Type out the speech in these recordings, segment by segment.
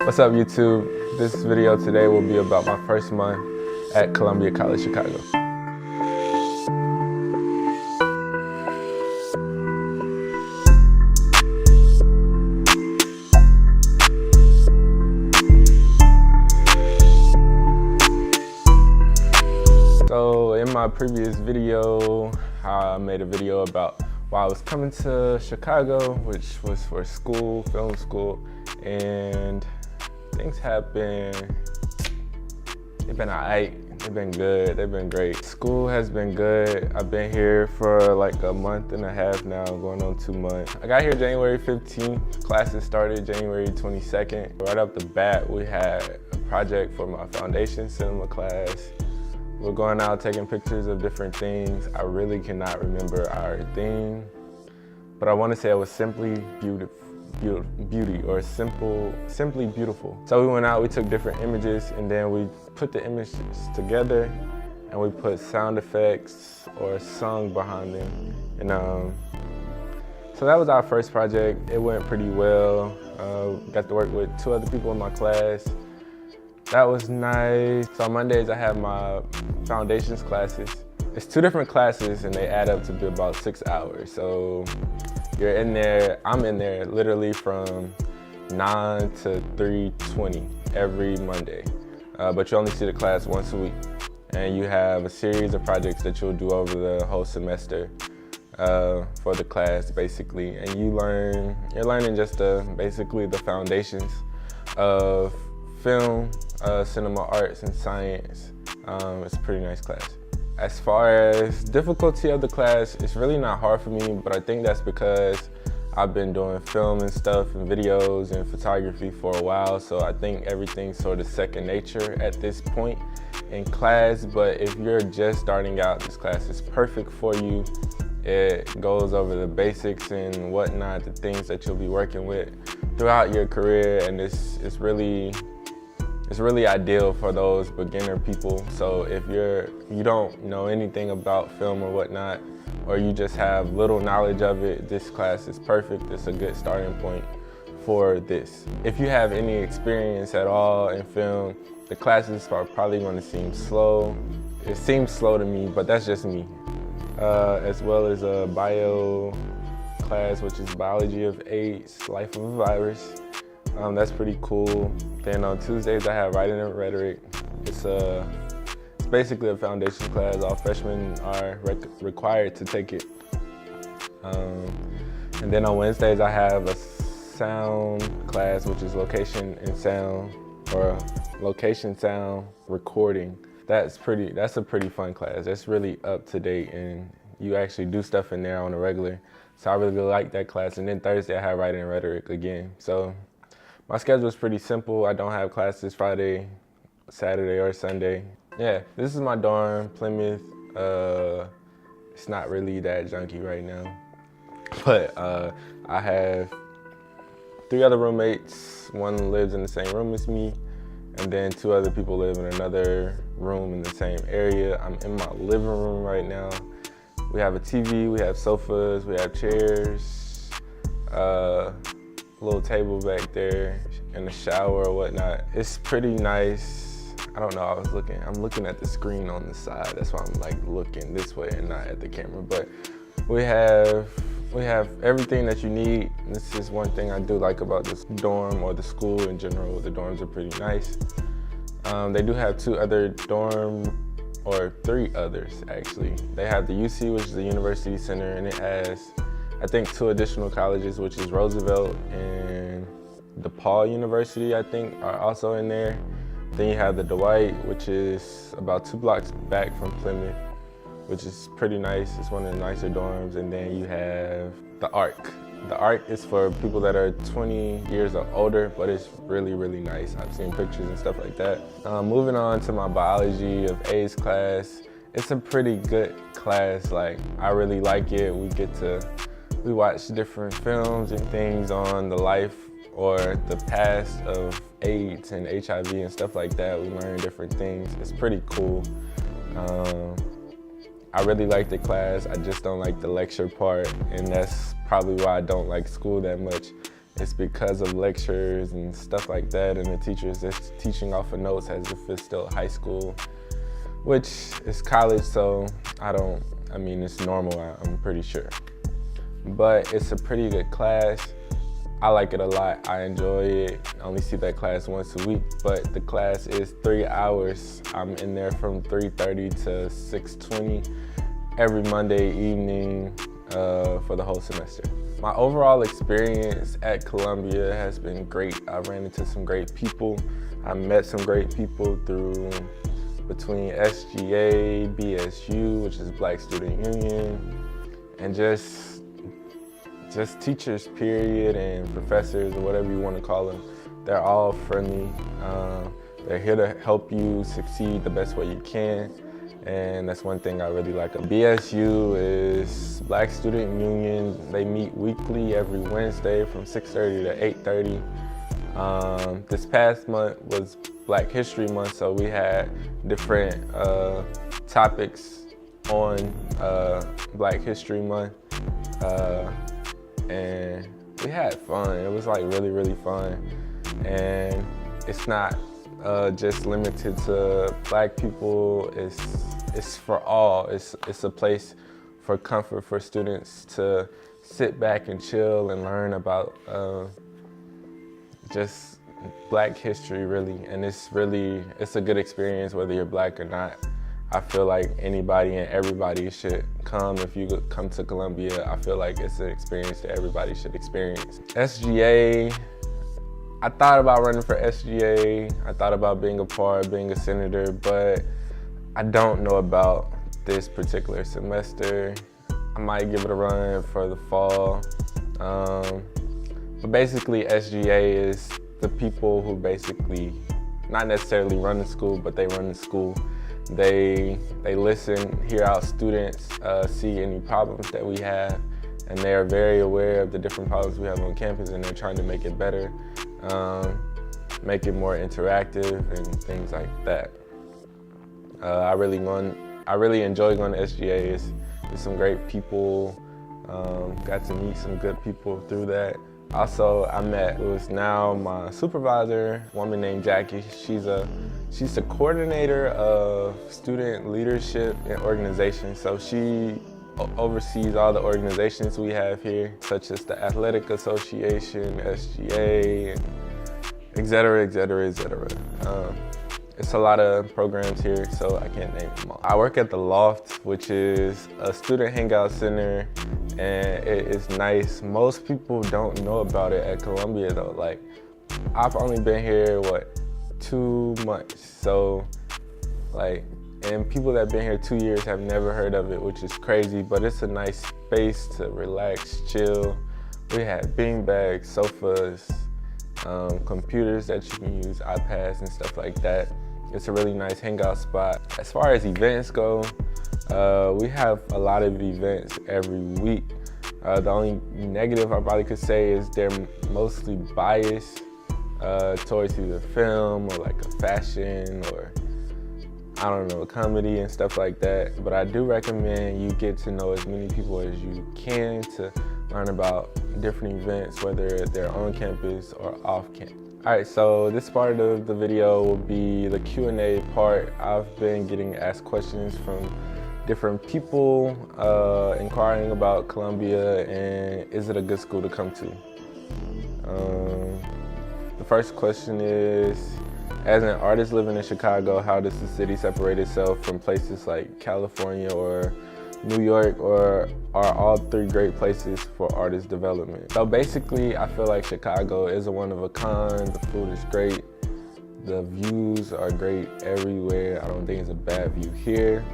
What's up, YouTube? This video today will be about my first month at Columbia College Chicago. So in my previous video, I made a video about why I was coming to Chicago, which was for school, film school, and things have been, they've been alright, they've been good, they've been great. School has been good. I've been here for like a month and a half now, going on 2 months. I got here January 15th, classes started January 22nd. Right off the bat, we had a project for my foundation cinema class. We're going out taking pictures of different things. I really cannot remember our theme, but I want to say it was simply beauty or simply beautiful. So we went out, we took different images, and then we put the images together and we put sound effects or a song behind them. And so that was our first project. It went pretty well. Got to work with 2 other people in my class. That was nice. So on Mondays I have my foundations classes. It's 2 different classes and they add up to be about 6 hours. So you're in there, I'm in there literally from 9 to 3:20 every Monday. But you only see the class once a week. And you have a series of projects that you'll do over the whole semester for the class basically. And you're learning just basically the foundations of film, cinema arts, and science. It's a pretty nice class. As far as difficulty of the class, it's really not hard for me, but I think that's because I've been doing film and stuff and videos and photography for a while, so I think everything's sort of second nature at this point in class. But if you're just starting out, this class is perfect for you. It goes over the basics and whatnot, the things that you'll be working with throughout your career, and it's really ideal for those beginner people. So if you don't know anything about film or whatnot, or you just have little knowledge of it, this class is perfect. It's a good starting point for this. If you have any experience at all in film, the classes are probably going to seem slow. It seems slow to me, but that's just me. As well as a bio class, which is biology of AIDS, life of a virus. That's pretty cool. Then on Tuesdays I have writing and rhetoric. It's basically a foundation class. All freshmen are required to take it. And then on Wednesdays I have a sound class, which is location and sound, or location sound recording. That's a pretty fun class. That's really up to date, and you actually do stuff in there on a regular. So I really like that class. And then Thursday I have writing and rhetoric again. So my schedule is pretty simple. I don't have classes Friday, Saturday, or Sunday. Yeah, this is my dorm, Plymouth. It's not really that junky right now. But I have 3 other roommates. One lives in the same room as me, and then 2 other people live in another room in the same area. I'm in my living room right now. We have a TV, we have sofas, we have chairs, little table back there, and a shower or whatnot. It's pretty nice. I don't know, I'm looking at the screen on the side. That's why I'm like looking this way and not at the camera. But we have everything that you need. This is one thing I do like about this dorm, or the school in general. The dorms are pretty nice. They do have 2 other or 3 others actually. They have the UC, which is the University Center, and it has, I think, 2 additional colleges, which is Roosevelt and DePaul University, I think, are also in there. Then you have the Dwight, which is about 2 blocks back from Plymouth, which is pretty nice. It's one of the nicer dorms. And then you have the ARC. The ARC is for people that are 20 years or older, but it's really, really nice. I've seen pictures and stuff like that. Moving on to my biology of AIDS class. It's a pretty good class. Like, I really like it. We watch different films and things on the life or the past of AIDS and HIV and stuff like that. We learn different things. It's pretty cool. I really like the class. I just don't like the lecture part, and that's probably why I don't like school that much, it's because of lectures and stuff like that, and the teachers just teaching off of notes as if it's still high school, which is college, so I mean, it's normal, I'm pretty sure. But it's a pretty good class. I like it a lot, I enjoy it. I only see that class once a week, but the class is 3 hours. I'm in there from 3:30 to 6:20 every Monday evening for the whole semester. My overall experience at Columbia has been great. I ran into some great people. I met some great people between SGA, BSU, which is Black Student Union, and just teachers, period, and professors, or whatever you want to call them. They're all friendly. They're here to help you succeed the best way you can. And that's one thing I really like. BSU is Black Student Union. They meet weekly every Wednesday from 6:30 to 8:30. This past month was Black History Month, so we had different topics on Black History Month. And we had fun. It was like really, really fun. And it's not just limited to Black people. It's for all. It's a place for comfort for students to sit back and chill and learn about just Black history, really. And it's a good experience whether you're Black or not. I feel like anybody and everybody should come. If you come to Columbia, I feel like it's an experience that everybody should experience. SGA, I thought about running for SGA. I thought about being a senator, but I don't know about this particular semester. I might give it a run for the fall. But basically SGA is the people who basically not necessarily run the school, but they run the school. They listen, hear out students, see any problems that we have, and they are very aware of the different problems we have on campus, and they're trying to make it better, make it more interactive and things like that. I really enjoy going to SGA. It's some great people, got to meet some good people through that. Also, I met who is now my supervisor, a woman named Jackie. She's the coordinator of student leadership and organization. So she oversees all the organizations we have here, such as the Athletic Association, SGA, and et cetera, et cetera, et cetera. It's a lot of programs here, so I can't name them all. I work at the Loft, which is a student hangout center, and it is nice. Most people don't know about it at Columbia though. Like, I've only been here, 2 months. So, and people that have been here 2 years have never heard of it, which is crazy, but it's a nice space to relax, chill. We have beanbags, sofas, computers that you can use, iPads and stuff like that. It's a really nice hangout spot. As far as events go, we have a lot of events every week. The only negative I probably could say is they're mostly biased towards either film or like a fashion or, I don't know, comedy and stuff like that. But I do recommend you get to know as many people as you can to learn about different events, whether they're on campus or off campus. All right, so this part of the video will be the Q&A part. I've been getting asked questions from different people inquiring about Columbia and is it a good school to come to? The first question is, as an artist living in Chicago, how does the city separate itself from places like California or New York, or are all three great places for artist development? So basically, I feel like Chicago is a one of a kind. The food is great. The views are great everywhere. I don't think it's a bad view here.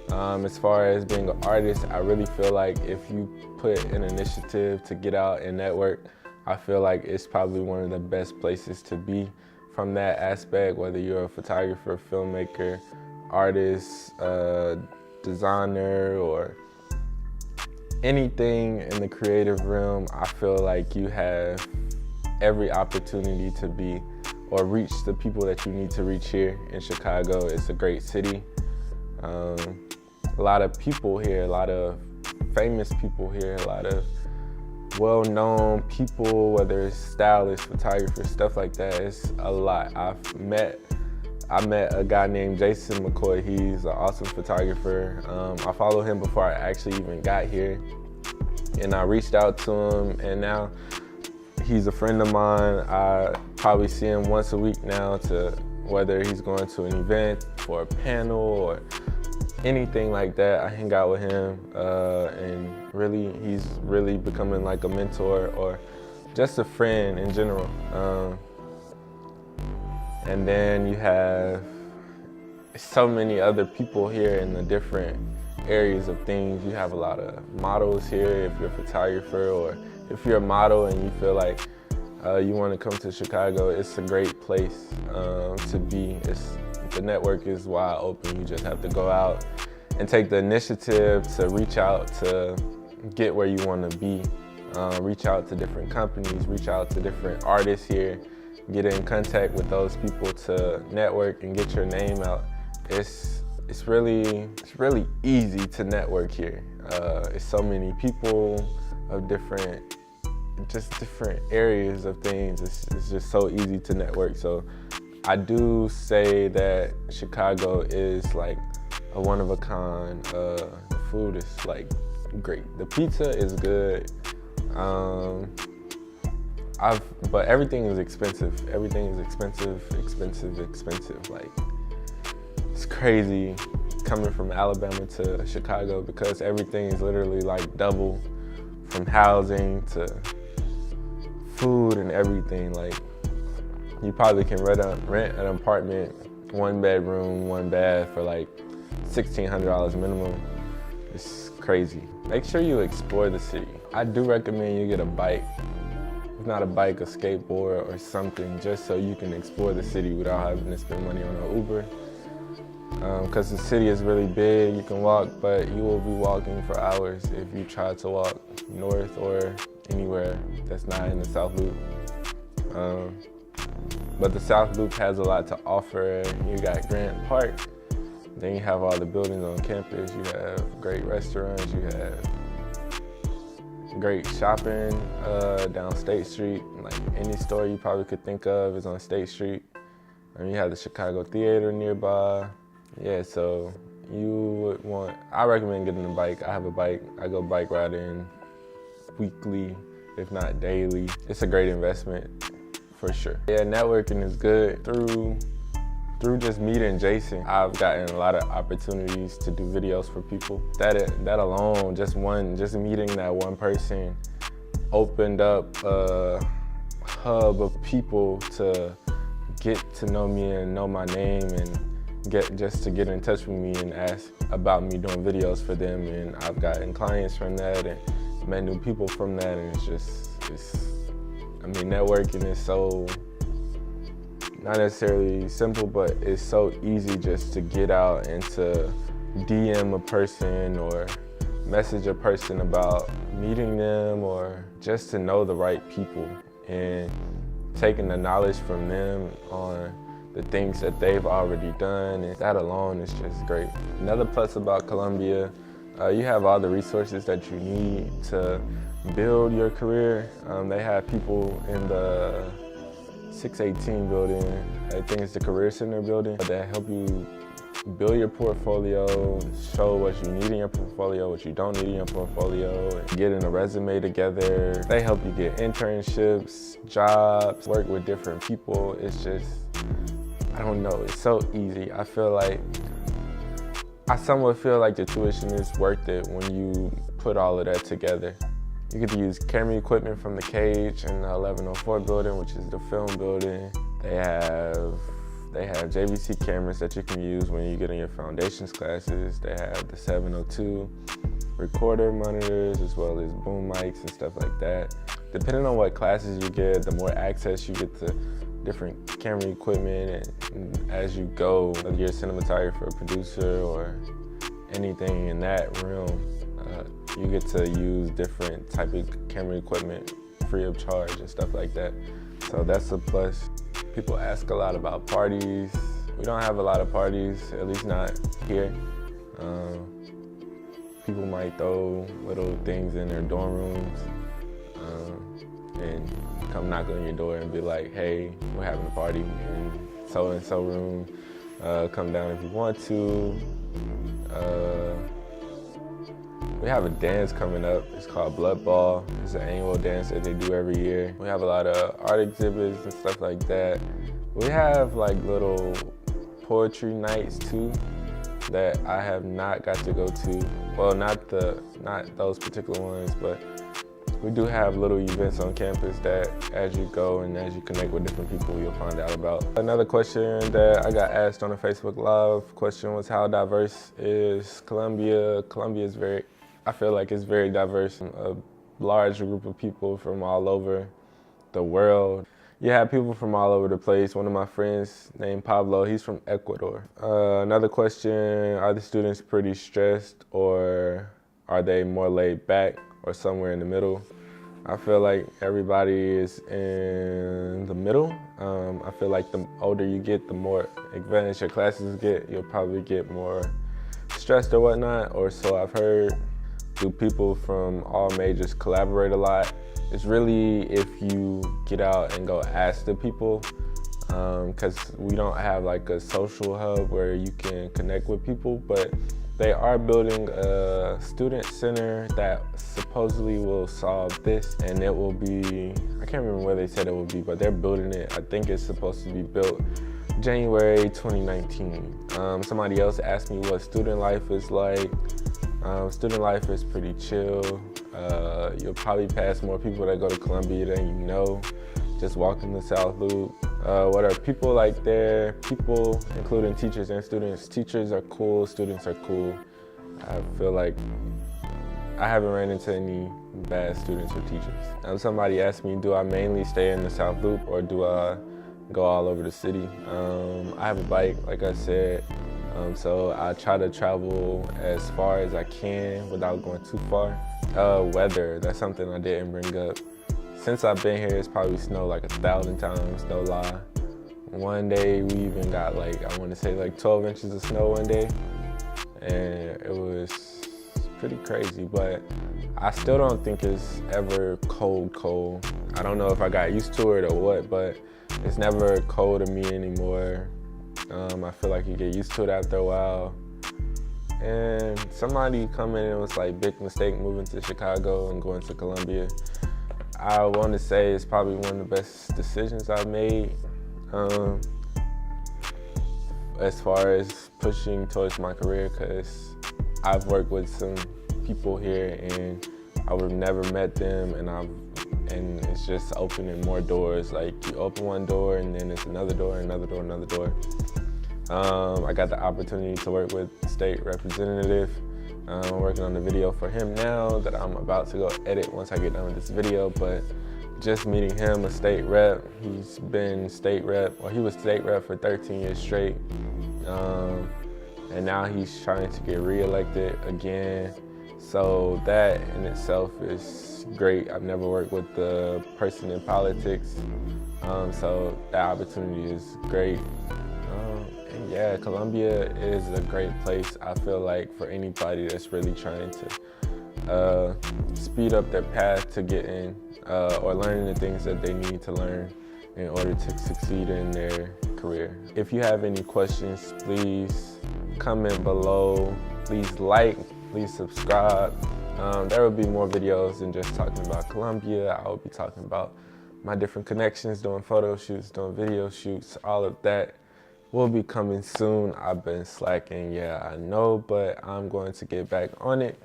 As far as being an artist, I really feel like if you put an initiative to get out and network, I feel like it's probably one of the best places to be from that aspect, whether you're a photographer, filmmaker, artist, designer, or anything in the creative realm. I feel like you have every opportunity to be or reach the people that you need to reach here in Chicago. It's a great city. A lot of people here, a lot of famous people here, a lot of well-known people, whether it's stylists, photographers, stuff like that. It's a lot. I met a guy named Jason McCoy. He's an awesome photographer. I followed him before I actually even got here, and I reached out to him, and now he's a friend of mine. I probably see him once a week now, to whether he's going to an event for a panel or anything like that. I hang out with him, and really, he's really becoming like a mentor or just a friend in general. And then you have so many other people here in the different areas of things. You have a lot of models here if you're a photographer, or if you're a model and you feel like you want to come to Chicago. It's a great place to be. The network is wide open. You just have to go out and take the initiative to reach out to get where you want to be. Reach out to different companies, reach out to different artists here, get in contact with those people to network and get your name out. It's really easy to network here. It's so many people of different areas of things. It's just so easy to network. So I do say that Chicago is like a one of a kind. The food is like great. The pizza is good. But everything is expensive. Everything is expensive. Like, it's crazy coming from Alabama to Chicago, because everything is literally like double, from housing to food and everything. Like, you probably can rent an apartment, 1 bedroom, 1 bath for like $1,600 minimum. It's crazy. Make sure you explore the city. I do recommend you get a bike. If not a bike, a skateboard or something, just so you can explore the city without having to spend money on an Uber. Because the city is really big, you can walk, but you will be walking for hours if you try to walk north or anywhere that's not in the South Loop. But the South Loop has a lot to offer. You got Grant Park, then you have all the buildings on campus, you have great restaurants, you have great shopping down State Street. Like, any store you probably could think of is on State Street. And you have the Chicago Theater nearby. Yeah, so I recommend getting a bike. I have a bike. I go bike riding weekly, if not daily. It's a great investment for sure. Yeah, networking is good. Through just meeting Jason, I've gotten a lot of opportunities to do videos for people. That alone, just meeting that one person opened up a hub of people to get to know me and know my name, and get in touch with me and ask about me doing videos for them. And I've gotten clients from that and met new people from that, and networking is so, not necessarily simple, but it's so easy just to get out and to DM a person or message a person about meeting them, or just to know the right people and taking the knowledge from them on the things that they've already done. And that alone is just great. Another plus about Columbia, you have all the resources that you need to build your career. They have people in the 618 building, I think it's the Career Center building, that help you build your portfolio, show what you need in your portfolio, what you don't need in your portfolio, getting a resume together. They help you get internships, jobs, work with different people. It's just, I don't know, it's so easy. I somewhat feel like the tuition is worth it when you put all of that together. You get to use camera equipment from the Cage in the 1104 building, which is the film building. They have JVC cameras that you can use when you get in your foundations classes. They have the 702 recorder monitors, as well as boom mics and stuff like that. Depending on what classes you get, the more access you get to different camera equipment, and as you go, whether you're a cinematographer, a producer, or anything in that realm, you get to use different type of camera equipment free of charge and stuff like that. So that's a plus. People ask a lot about parties. We don't have a lot of parties, at least not here. People might throw little things in their dorm rooms. and come knock on your door and be like, hey, we're having a party in so-and-so room. Come down if you want to. We have a dance coming up. It's called Blood Ball. It's an annual dance that they do every year. We have a lot of art exhibits and stuff like that. We have like little poetry nights too that I have not got to go to. Well, not those particular ones, but we do have little events on campus that as you go and as you connect with different people, you'll find out about. Another question that I got asked on a Facebook Live question was, how diverse is Columbia? Columbia is I feel like it's very diverse. A large group of people from all over the world. You have people from all over the place. One of my friends named Pablo, he's from Ecuador. Another question, are the students pretty stressed or are they more laid back or somewhere in the middle? I feel like everybody is in the middle. I feel like the older you get, the more advanced your classes get. You'll probably get more stressed or whatnot, or so I've heard. Do people from all majors collaborate a lot? It's really if you get out and go ask the people, because we don't have like a social hub where you can connect with people, but they are building a student center that supposedly will solve this, and it will be, I can't remember where they said it will be, but they're building it. I think it's supposed to be built January 2019. Somebody else asked me what student life is like. Student life is pretty chill. You'll probably pass more people that go to Columbia than you know, just walking the South Loop. What are people like there? People, including teachers and students. Teachers are cool, students are cool. I feel like I haven't ran into any bad students or teachers. Somebody asked me, do I mainly stay in the South Loop or do I go all over the city? I have a bike, like I said. So I try to travel as far as I can without going too far. Weather, that's something I didn't bring up. Since I've been here, it's probably snowed like 1,000 times, no lie. One day we even got like, I want to say like 12 inches of snow one day. And it was pretty crazy, but I still don't think it's ever cold. I don't know if I got used to it or what, but it's never cold to me anymore. I feel like you get used to it after a while. And somebody come in and was like, big mistake moving to Chicago and going to Columbia. I want to say it's probably one of the best decisions I've made as far as pushing towards my career, because I've worked with some people here and I would have never met them, and it's just opening more doors. Like you open one door and then it's another door, another door, another door. I got the opportunity to work with state representative. I'm working on the video for him now that I'm about to go edit once I get done with this video, but just meeting him, a state rep. He's been state rep, well, he was state rep for 13 years straight. And now he's trying to get reelected again. So that in itself is great. I've never worked with the person in politics. So that opportunity is great. And yeah, Columbia is a great place, I feel like, for anybody that's really trying to speed up their path to getting or learning the things that they need to learn in order to succeed in their career. If you have any questions, please comment below. Please like, please subscribe. There will be more videos than just talking about Columbia. I will be talking about my different connections, doing photo shoots, doing video shoots, all of that will be coming soon. I've been slacking, yeah, I know, but I'm going to get back on it.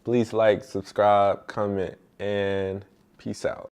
Please like, subscribe, comment, and peace out.